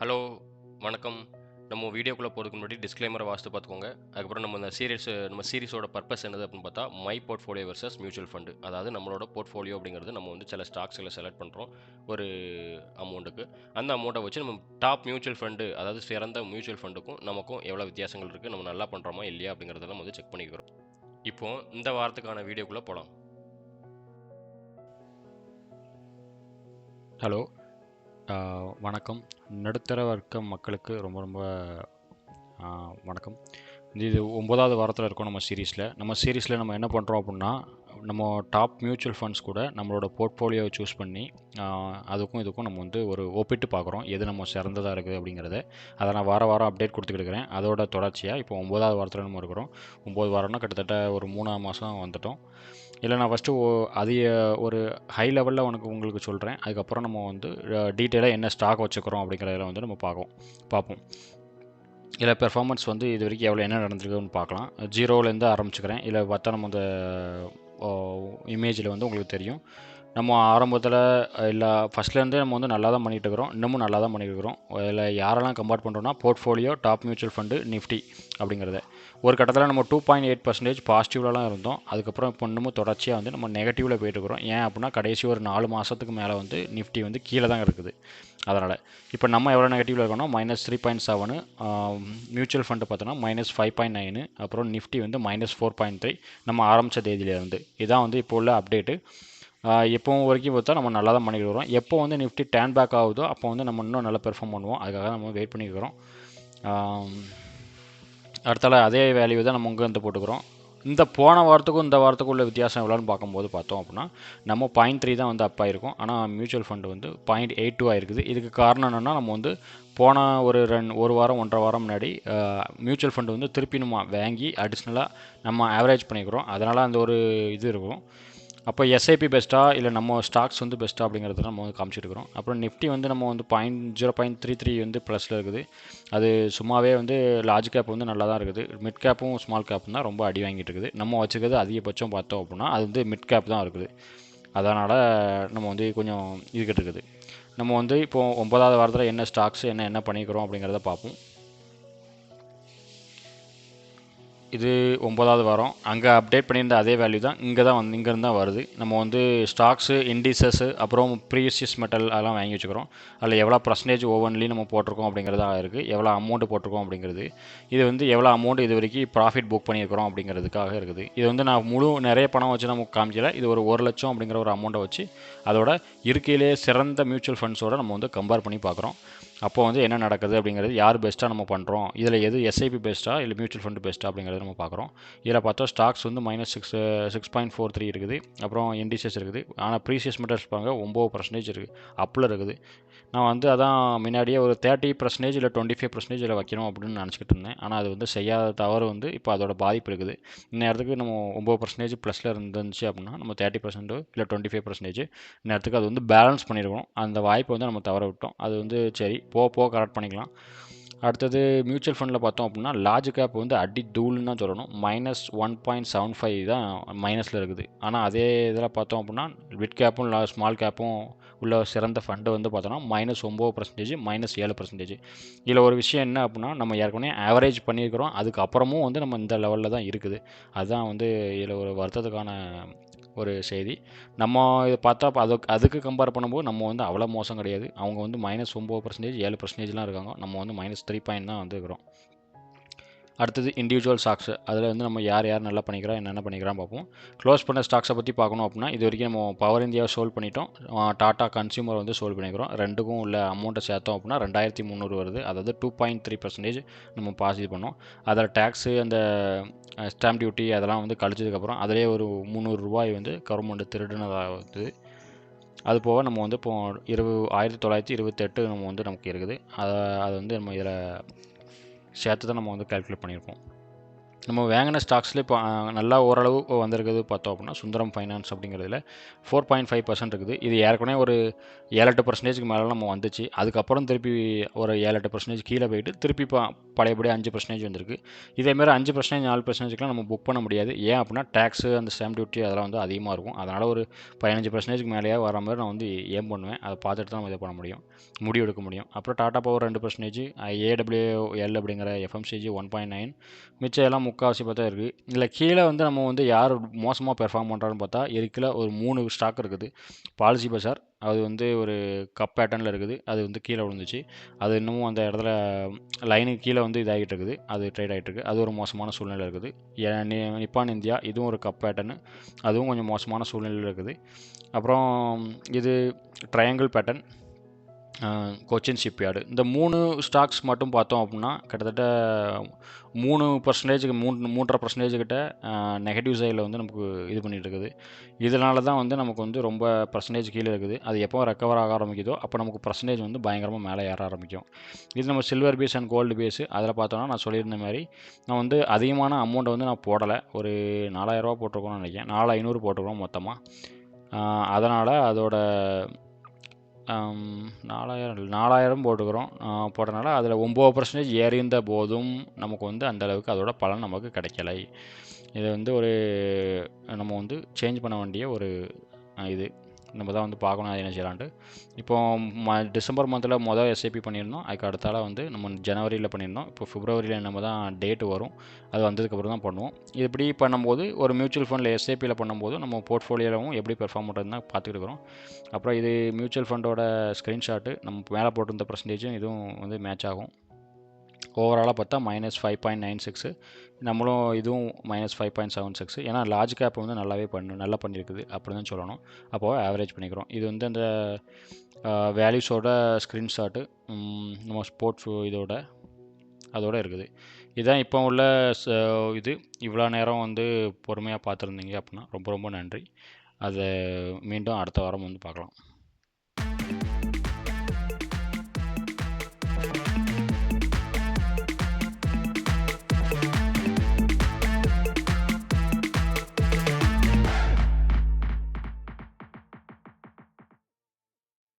Hello, வணக்கம். நம்ம வீடியோக்குள்ள போறதுக்கு முன்னாடி டிஸ்க்ளைமர வாசித்து பார்த்துக்கோங்க. அதுக்கப்புறம் நம்ம சீரிஸோட பர்ப்பஸ் என்னது அப்படின்னு பார்த்தா, my portfolio versus mutual fund. அதாவது நம்மளோட போர்ட்ஃபோலியோ அப்படிங்கிறது நம்ம வந்து சில ஸ்டாக்ஸ்கள செலக்ட் பண்றோம். ஒரு அமௌண்ட்டுக்கு. அந்த அமௌண்ட்ட வச்சு நம்ம டாப் மியூச்சுவல் ஃபண்ட் அதாவது சிறந்த மியூச்சுவல் ஃபண்டுக்கும் நமக்கும் எவ்வளோ வித்தியாசங்கள் இருக்கு, நம்ம நல்லா பண்றோமா இல்லையா அப்படிங்கிறத நம்ம வந்து செக் பண்ணிக்கிறோம். இப்போ இந்த வாரத்துக்கான வீடியோக்குள்ள போலாம். ஹலோ, வணக்கம். நடுத்தர வர்க்க மக்களுக்கு ரொம்ப ரொம்ப வணக்கம். இது 9வது வாரத்தில் இருக்கோம் நம்ம சீரீஸில். நம்ம சீரீஸில் நம்ம என்ன பண்ணுறோம் அப்படின்னா, நம்ம டாப் மியூச்சுவல் ஃபண்ட்ஸ் கூட நம்மளோட போர்ட்ஃபோலியோவை சூஸ் பண்ணி அதுக்கும் இதுக்கும் நம்ம வந்து ஒரு ஒப்பிட்டு பார்க்குறோம். எது நம்ம சிறந்ததாக இருக்குது அப்படிங்கிறத. அதை நான் வாரம் அப்டேட் கொடுத்துக்கிட்டு இருக்கிறேன். அதோட தொடர்ச்சியாக இப்போ 9வது வாரத்தில் நம்ம இருக்கிறோம். 9 வாரம்னா கிட்டத்தட்ட ஒரு 3 மாதம் வந்துட்டோம். இல்லை நான் ஃபஸ்ட்டு அது ஒரு ஹை லெவலில் உங்களுக்கு சொல்கிறேன். அதுக்கப்புறம் நம்ம வந்து டீட்டெயிலாக என்ன ஸ்டாக் வச்சுக்கிறோம் அப்படிங்கிறத வந்து நம்ம பார்ப்போம். இதில் பெர்ஃபார்மன்ஸ் வந்து இது வரைக்கும் எவ்வளோ என்ன நடந்திருக்குன்னு பார்க்கலாம். ஜீரோவிலேருந்து ஆரம்பிச்சுக்கிறேன். இல்லை பார்த்தா நம்ம அந்த இமேஜில் வந்து உங்களுக்கு தெரியும். நம்ம ஆரம்பத்தில் இல்லை ஃபஸ்ட்லேருந்தே நம்ம வந்து நல்லா தான் பண்ணிகிட்டு இருக்கிறோம். இன்னமும் நல்லா தான் பண்ணிகிட்டு இருக்கிறோம். இதில் யாரெல்லாம் கம்பேர் பண்ணுறோன்னா portfolio, top mutual fund, Nifty அப்படிங்கிறத. ஒரு கட்டத்தில் நம்ம 2.8% பாசிட்டிவ்லலாம் இருந்தோம். அதுக்கப்புறம் இப்போ இன்னமும் தொடர்ச்சியாக வந்து நம்ம நெகட்டிவில் போயிட்டுருக்கிறோம். ஏன் அப்படின்னா கடைசி ஒரு 4 மாதத்துக்கு மேலே வந்து நிஃப்டி வந்து கீழே தான் இருக்குது. அதனால் இப்போ நம்ம எவ்வளோ நெகட்டிவில் இருக்கோம்னா -3.7, மியூச்சுவல் ஃபண்டு பார்த்தோன்னா -5.9, அப்புறம் நிஃப்டி வந்து -4.3 நம்ம ஆரம்பித்த தேதியிலேருந்து. இதான் வந்து இப்போ உள்ள அப்டேட்டு. எப்போவும் வரைக்கும் பார்த்தா நம்ம நல்லா தான் பண்ணிட்டு வரோம். எப்போ வந்து நிஃப்டி டேன் பேக் ஆகுதோ அப்போ வந்து நம்ம இன்னும் நல்லா பெர்ஃபார்ம் பண்ணுவோம். அதுக்காக நம்ம வெயிட் பண்ணிக்கிறோம். அடுத்தால அதே வேல்யூ தான் நம்ம இங்கே வந்து போட்டுக்கிறோம். இந்த போன வாரத்துக்கும் இந்த வாரத்துக்கும் உள்ள வித்தியாசம் எவ்வளோன்னு பார்க்கும்போது பார்த்தோம் அப்படின்னா நம்ம 0.3 தான் வந்து அப் ஆகிருக்கும். ஆனால் மியூச்சுவல் ஃபண்டு வந்து 0.82 ஆகிருக்குது. இதுக்கு காரணம் என்னென்னா நம்ம வந்து போன ஒரு வாரம் 1.5 வாரம் முன்னாடி மியூச்சுவல் ஃபண்டு வந்து திருப்பி நம்ம வாங்கி அடிஷ்னலாக நம்ம ஆவரேஜ் பண்ணிக்கிறோம். அதனால் அந்த ஒரு இது இருக்கும். அப்போ எஸ்ஐபி பெஸ்ட்டாக இல்லை நம்ம ஸ்டாக்ஸ் வந்து பெஸ்ட்டாக அப்படிங்கிறத நம்ம வந்து காமிச்சிருக்கிறோம். அப்புறம் நிஃப்டி வந்து நம்ம வந்து 0.33 வந்து ப்ளஸில் இருக்குது. அது சும்மாவே வந்து லார்ஜ் கேப் வந்து நல்லா தான் இருக்குது. மிட் கேப்பும் ஸ்மால் கேப்பும் தான் ரொம்ப அடி வாங்கிட்டு இருக்குது. நம்ம வச்சுக்கிறது அதிகபட்சம் பார்த்தோம் அப்படின்னா அது வந்து மிட் கேப் தான் இருக்குது. அதனால் நம்ம வந்து கொஞ்சம் இதுக்கிட்டு இருக்குது. நம்ம வந்து இப்போது 9வது வாரத்தில் என்ன ஸ்டாக்ஸ் என்ன பண்ணிக்கிறோம் அப்படிங்கிறத பார்ப்போம். இது 9வது வாரம். அங்கே அப்டேட் பண்ணியிருந்த அதே வேல்யூ தான் இங்கேருந்து தான் வருது. நம்ம வந்து ஸ்டாக்ஸு, இண்டிசஸ்ஸு, அப்புறம் ப்ரீசியஸ் மெட்டல் அதெல்லாம் வாங்கி வச்சுக்கிறோம். அதில் எவ்வளோ பர்சன்டேஜ் ஒவ்வொன்றிலையும் நம்ம போட்டிருக்கோம் அப்படிங்கிறது இருக்குது. எவ்வளோ அமௌண்ட் போட்டிருக்கோம் அப்படிங்கிறது. இது வந்து எவ்வளோ அமௌண்ட் இது வரைக்கும் ப்ராஃபிட் புக் பண்ணியிருக்கிறோம் அப்படிங்கிறதுக்காக இருக்குது. இது வந்து நான் நிறைய பணம் வச்சு நமக்கு காமிக்கல. இது ஒரு 1 லட்சம் அப்படிங்கிற ஒரு அமௌண்ட்டை வச்சு அதோட இருக்கையிலே சிறந்த மியூச்சுவல் ஃபண்ட்ஸோடு நம்ம வந்து கம்பேர் பண்ணி பார்க்குறோம். அப்போ வந்து என்ன நடக்குது அப்படிங்கிறது, யார் பெஸ்ட்டாக நம்ம பண்ணுறோம், இதில் எது எஸ்ஐபி பெஸ்ட்டாக இல்லை மியூச்சுவல் ஃபண்டு பெஸ்ட்டாக அப்படிங்கிறத நம்ம பார்க்குறோம். இதில் பார்த்தா ஸ்டாக்ஸ் வந்து -6.43 இருக்குது. அப்புறம் இண்டிசஸ் இருக்குது. ஆனால் ப்ரீசியஸ் மெட்டல்ஸ் பாருங்க 9% இருக்குது, அப்பில் இருக்குது. நான் வந்து அதான் முன்னாடியே ஒரு 30% இல்லை 25% வைக்கணும் அப்படின்னு நினச்சிக்கிட்டு இருந்தேன். ஆனால் அது வந்து செய்யாத தவறு வந்து இப்போ அதோட பாதிப்பு இருக்குது. இந்நேரத்துக்கு நம்ம 9% ப்ளஸில் இருந்துச்சு அப்படின்னா நம்ம 30% இல்லை 25% இந்நேரத்துக்கு அது வந்து பேலன்ஸ் பண்ணியிருக்கணும். அந்த வாய்ப்பை வந்து நம்ம தவற விட்டோம். அது வந்து சரி போக கரெக்ட் பண்ணிக்கலாம். அடுத்தது மியூச்சுவல் ஃபண்டில் பார்த்தோம் அப்படின்னா லார்ஜ் கேப் வந்து அடி தூள்னு தான் சொல்லணும். -1.75 தான் மைனஸில் இருக்குது. ஆனால் அதே இதில் பார்த்தோம் அப்படின்னா மிட் கேப்பும் ஸ்மால் கேப்பும் உள்ள சிறந்த ஃபண்டு வந்து பார்த்தோன்னா -9%, -7%. இதில் ஒரு விஷயம் என்ன அப்படின்னா நம்ம ஏற்கனவே ஆவரேஜ் பண்ணியிருக்கிறோம். அதுக்கப்புறமும் வந்து நம்ம இந்த லெவலில் தான் இருக்குது. அதுதான் வந்து இதில் ஒரு வருத்தத்துக்கான ஒரு செய்தி. நம்ம இதை பார்த்தா அதுக்கு கம்பேர் பண்ணும்போது நம்ம வந்து அவ்வளோ மோசம் கிடையாது. அவங்க வந்து -9%, 7%லாம் இருக்காங்க. நம்ம வந்து -3 தான் வந்து இருக்கிறோம். அடுத்தது இண்டிவிஜுவல் ஸ்டாக்ஸு. அதில் வந்து நம்ம யார் நல்லா பண்ணிக்கிறோம், என்னென்ன பண்ணிக்கிறான்னு பார்ப்போம். க்ளோஸ் பண்ண ஸ்டாக்ஸை பற்றி பார்க்கணும் அப்படின்னா இது வரைக்கும் நம்ம பவர் இந்தியாவை சோல்வ் பண்ணிட்டோம். டாடா கன்சியூமர் வந்து சோல்வ் பண்ணிக்கிறோம். ரெண்டுக்கும் உள்ள அமௌண்ட்டை சேர்த்தோம் அப்படின்னா 2300 வருது. அதாவது 2.3% நம்ம பாஸ் இது பண்ணோம். அதில் டேக்ஸு, அந்த ஸ்டாம்ப் டியூட்டி அதெல்லாம் வந்து கழிச்சதுக்கப்புறம் அதிலே ஒரு ரூ. 300 வந்து கவர்மெண்ட் திருடுனதாக வந்து அது போக நம்ம வந்து இப்போ 1928 நம்ம வந்து நமக்கு இருக்குது. அதை வந்து நம்ம இதில் சேர்த்து தான் நம்ம வந்து கால்குலேட் பண்ணியிருக்கோம். நம்ம வாங்கின ஸ்டாக்ஸில் இப்போ நல்லா ஓரளவு வந்திருக்குது பார்த்தோம் அப்படின்னா சுந்தரம் ஃபைனான்ஸ் அப்படிங்கிறதுல 4.5% இருக்குது. இது ஏற்கனவே ஒரு 7-8% மேலே நம்ம வந்துச்சு. அதுக்கப்புறம் திருப்பி ஒரு 7-8% கீழே போயிட்டு திருப்பி இப்போ பழையபடி 5% வந்திருக்கு. இதேமாதிரி 5% 4%க்குலாம் நம்ம புக் பண்ண முடியாது. ஏன் அப்படின்னா டேக்ஸு அந்த ஸ்டாம்ப் டியூட்டி அதெல்லாம் வந்து அதிகமாக இருக்கும். அதனால் ஒரு 15%க்கு மேலேயே வர மாதிரி நான் வந்து ஏம் பண்ணுவேன். அதை பார்த்துட்டு தான் நம்ம இதை பண்ண முடியும், முடிவு எடுக்க முடியும். அப்புறம் டாடா பவர் 2%, AWL அப்படிங்கிற FMCG 1.9, மிச்சம் எல்லாம் முக்கால்வாசி பார்த்தா இருக்குது. இதில் கீழே வந்து நம்ம வந்து யார் மோசமாக பெர்ஃபார்ம் பண்ணுறான்னு பார்த்தா இருக்கிற ஒரு 3 ஸ்டாக் இருக்குது. பாலிசி பஜார் அது வந்து ஒரு கப் பேட்டர்னில் இருக்குது. அது வந்து கீழே விழுந்துச்சு. அது இன்னமும் அந்த இடத்துல லைனுக்கு கீழே வந்து இதாகிட்டு இருக்குது. அது ட்ரேட் ஆகிட்டு இருக்குது. அது ஒரு மோசமான சூழ்நிலை இருக்குது. நிப்பான் இந்தியா இதுவும் ஒரு கப் பேட்டர்னு, அதுவும் கொஞ்சம் மோசமான சூழ்நிலையில் இருக்குது. அப்புறம் இது ட்ரையாங்கிள் பேட்டர்ன், கொச்சின் ஷிப்யார்டு, இந்த 3 ஸ்டாக்ஸ் மட்டும் பார்த்தோம் அப்படின்னா கிட்டத்தட்ட 3%க்கு 3.5% கிட்ட நெகட்டிவ் சைடில் வந்து நமக்கு இது பண்ணிகிட்டு இருக்குது. இதனால தான் வந்து நமக்கு வந்து ரொம்ப பர்சன்டேஜ் கீழே இருக்குது. அது எப்போ ரெக்கவர் ஆக ஆரம்பிக்குதோ அப்போ நமக்கு பர்சன்டேஜ் வந்து பயங்கரமாக மேலே ஏற ஆரம்பிக்கும். இது நம்ம silver base and gold base அதில் பார்த்தோன்னா நான் சொல்லியிருந்த மாதிரி நான் வந்து அதிகமான அமௌண்ட்டை வந்து நான் போடலை. ஒரு 4000 போட்டிருக்கோன்னு நினைக்கிறேன். 4500 போட்டிருக்கோம் மொத்தமாக. அதனால் அதோட 4000 போட்டுக்கிறோம். போட்டனால அதில் 9% ஏறியிருந்த போதும் நமக்கு வந்து அந்த அளவுக்கு அதோட பலன் நமக்கு கிடைக்கலை. இது வந்து ஒரு நம்ம வந்து சேஞ்ச் பண்ண வேண்டிய ஒரு இது நம்ம தான் வந்து பார்க்கணும் அது என்ன செய்யலான்ட்டு. இப்போ டிசம்பர் மந்தில் மொதல் எஸ்ஐபி பண்ணியிருந்தோம். அதுக்கு அடுத்தால வந்து நம்ம ஜனவரியில் பண்ணியிருந்தோம். இப்போ பிப்ரவரியில் நம்ம தான் டேட்டு வரும். அது வந்ததுக்கப்புறம் தான் பண்ணுவோம். இப்படி பண்ணும்போது ஒரு மியூச்சுவல் ஃபண்டில் எஸ்ஐபியில் பண்ணும்போது நம்ம போர்ட்ஃபோலியோவும் எப்படி பெர்ஃபார்ம் பண்ணுறதுன்னு தான் பார்த்துட்டு இருக்கிறோம். அப்புறம் இது மியூச்சுவல் ஃபண்டோட ஸ்க்ரீன்ஷாட்டு நம்ம மேலே போட்டிருந்த பர்சன்டேஜும் இதுவும் வந்து மேட்ச் ஆகும். ஓவராலாக பார்த்தா -5.96, நம்மளும் இதுவும் -5.76. ஏன்னா லார்ஜ் கேப் வந்து நல்லா பண்ணியிருக்குது அப்படி தான் சொல்லணும். அப்போது ஆவரேஜ் பண்ணிக்கிறோம். இது வந்து அந்த வேல்யூஸோட ஸ்க்ரீன்ஷாட்டு நம்ம ஸ்போர்ட்ஸ் அதோட இருக்குது. இதுதான் இப்போ உள்ள இது. இவ்வளோ நேரம் வந்து பொறுமையாக பார்த்துருந்தீங்க அப்படின்னா ரொம்ப ரொம்ப நன்றி. அதை மீண்டும் அடுத்த வாரம் வந்து பார்க்கலாம்.